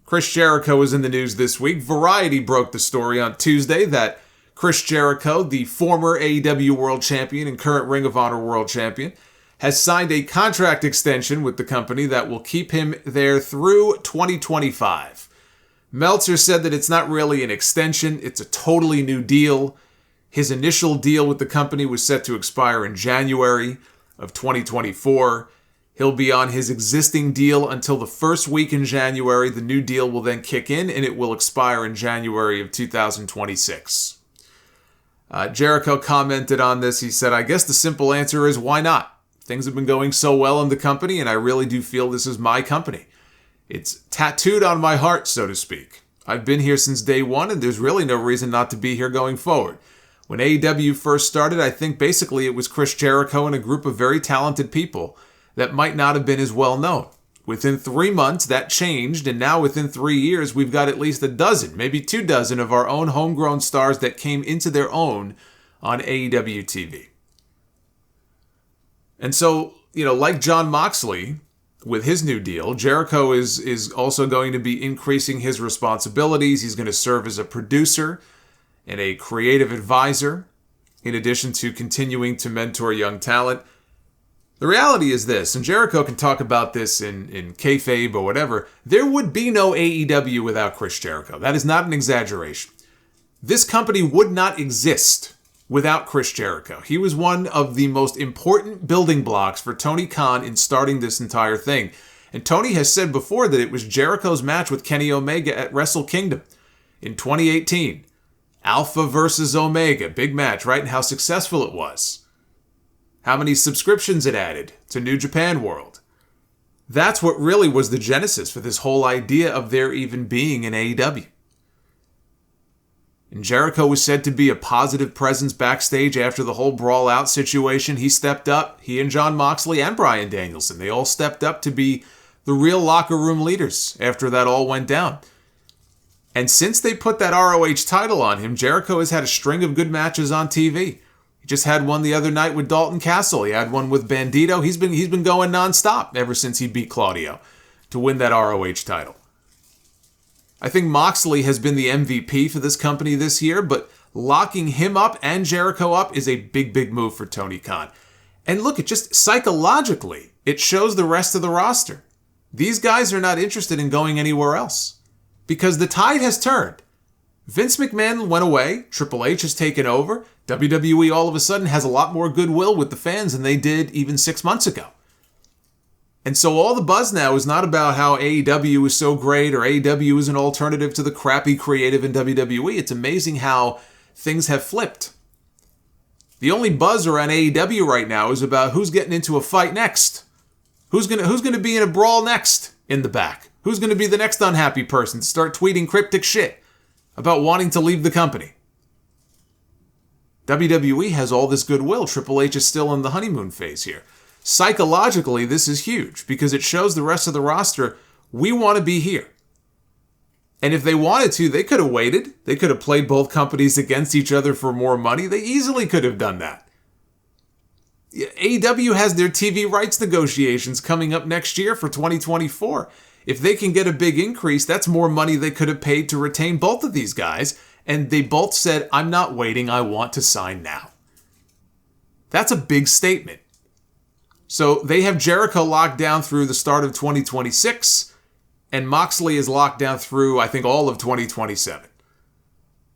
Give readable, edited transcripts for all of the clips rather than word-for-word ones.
Chris Jericho is in the news this week. Variety broke the story on Tuesday that Chris Jericho, the former AEW World Champion and current Ring of Honor World Champion, has signed a contract extension with the company that will keep him there through 2025. Meltzer said that it's not really an extension, it's a totally new deal. His initial deal with the company was set to expire in January of 2024. He'll be on his existing deal until the first week in January. The new deal will then kick in and it will expire in January of 2026. Jericho commented on this. He said, "I guess the simple answer is why not? Things have been going so well in the company and I really do feel this is my company. It's tattooed on my heart, so to speak. I've been here since day one and there's really no reason not to be here going forward. When AEW first started, I think basically it was Chris Jericho and a group of very talented people that might not have been as well known. Within 3 months, that changed, and now within 3 years, we've got at least a dozen, maybe 24 of our own homegrown stars that came into their own on AEW TV." And so, like Jon Moxley, with his new deal, Jericho is also going to be increasing his responsibilities. He's going to serve as a producer and a creative advisor, in addition to continuing to mentor young talent. The reality is this, and Jericho can talk about this in kayfabe or whatever, there would be no AEW without Chris Jericho. That is not an exaggeration. This company would not exist without Chris Jericho. He was one of the most important building blocks for Tony Khan in starting this entire thing. And Tony has said before that it was Jericho's match with Kenny Omega at Wrestle Kingdom in 2018. Alpha versus Omega, big match, right? And how successful it was. How many subscriptions it added to New Japan World. That's what really was the genesis for this whole idea of there even being an AEW. And Jericho was said to be a positive presence backstage after the whole brawl out situation. He stepped up. He and Jon Moxley and Bryan Danielson, they all stepped up to be the real locker room leaders after that all went down. And since they put that ROH title on him, Jericho has had a string of good matches on TV. He just had one the other night with Dalton Castle. He had one with Bandito. He's been going nonstop ever since he beat Claudio to win that ROH title. I think Moxley has been the MVP for this company this year, but locking him up and Jericho up is a big, big move for Tony Khan. And look, it just psychologically, it shows the rest of the roster. These guys are not interested in going anywhere else because the tide has turned. Vince McMahon went away. Triple H has taken over. WWE all of a sudden has a lot more goodwill with the fans than they did even 6 months ago. And so all the buzz now is not about how AEW is so great or AEW is an alternative to the crappy creative in WWE. It's amazing how things have flipped. The only buzz around AEW right now is about who's getting into a fight next. Who's gonna be in a brawl next in the back? Who's gonna be the next unhappy person to start tweeting cryptic shit about wanting to leave the company? WWE has all this goodwill. Triple H is still in the honeymoon phase here. Psychologically, this is huge because it shows the rest of the roster, we want to be here. And if they wanted to, they could have waited. They could have played both companies against each other for more money. They easily could have done that. AEW has their TV rights negotiations coming up next year for 2024. If they can get a big increase, that's more money they could have paid to retain both of these guys. And they both said, I'm not waiting, I want to sign now. That's a big statement. So they have Jericho locked down through the start of 2026, and Moxley is locked down through, I think, all of 2027.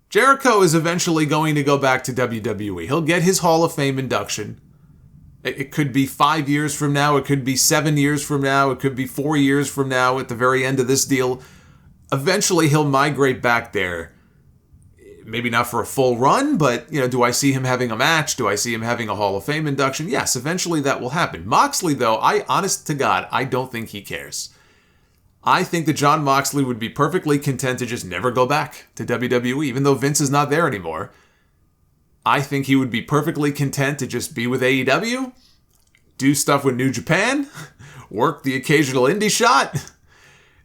Jericho is eventually going to go back to WWE. He'll get his Hall of Fame induction. It could be 5 years from now. It could be 7 years from now. It could be 4 years from now at the very end of this deal. Eventually, he'll migrate back there. Maybe not for a full run, but, do I see him having a match? Do I see him having a Hall of Fame induction? Yes, eventually that will happen. Moxley, though, honest to God, I don't think he cares. I think that Jon Moxley would be perfectly content to just never go back to WWE, even though Vince is not there anymore. I think he would be perfectly content to just be with AEW, do stuff with New Japan, work the occasional indie shot.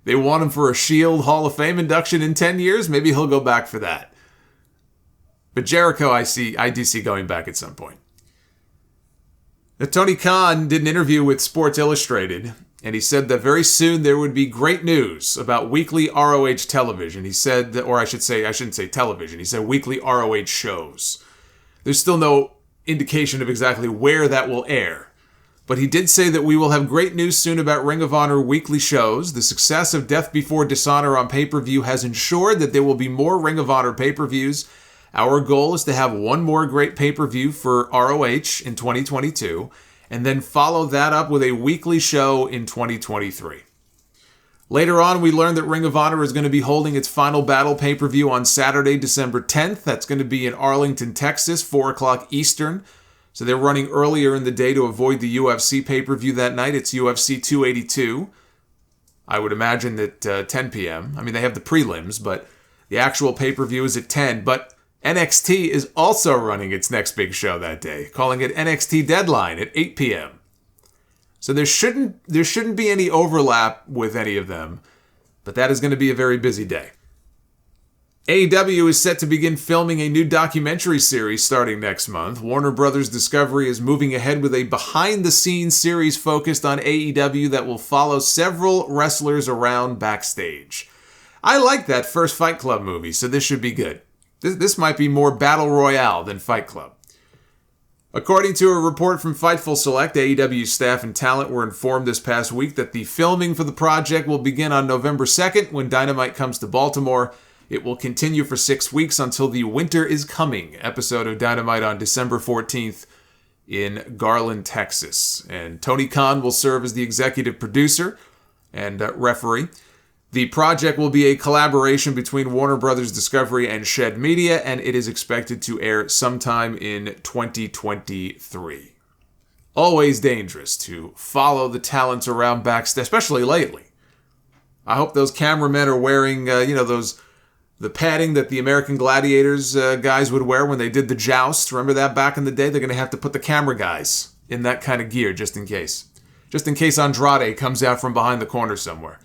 They want him for a Shield Hall of Fame induction in 10 years. Maybe he'll go back for that. But Jericho, I do see going back at some point. Now, Tony Khan did an interview with Sports Illustrated, And he said that very soon there would be great news about weekly ROH television. He said, or I shouldn't say television, he said weekly ROH shows. There's still no indication of exactly where that will air. But he did say that we will have great news soon about Ring of Honor weekly shows. The success of Death Before Dishonor on pay-per-view has ensured that there will be more Ring of Honor pay-per-views. Our goal is to have one more great pay-per-view for ROH in 2022, and then follow that up with a weekly show in 2023. Later on, we learned that Ring of Honor is going to be holding its Final Battle pay-per-view on Saturday, December 10th. That's going to be in Arlington, Texas, 4 o'clock Eastern. So they're running earlier in the day to avoid the UFC pay-per-view that night. It's UFC 282. I would imagine that 10 p.m. I mean, they have the prelims, but the actual pay-per-view is at 10. But NXT is also running its next big show that day, calling it NXT Deadline at 8 p.m. So there shouldn't be any overlap with any of them, but that is going to be a very busy day. AEW is set to begin filming a new documentary series starting next month. Warner Brothers Discovery is moving ahead with a behind-the-scenes series focused on AEW that will follow several wrestlers around backstage. I like that first Fight Club movie, so this should be good. This might be more Battle Royale than Fight Club. According to a report from Fightful Select, AEW staff and talent were informed this past week that the filming for the project will begin on November 2nd when Dynamite comes to Baltimore. It will continue for 6 weeks until the Winter is Coming episode of Dynamite on December 14th in Garland, Texas. And Tony Khan will serve as the executive producer and referee. The project will be a collaboration between Warner Brothers Discovery and Shed Media, and it is expected to air sometime in 2023. Always dangerous to follow the talents around backstage, especially lately. I hope those cameramen are wearing, the padding that the American Gladiators guys would wear when they did the joust. Remember that back in the day? They're going to have to put the camera guys in that kind of gear just in case. Just in case Andrade comes out from behind the corner somewhere.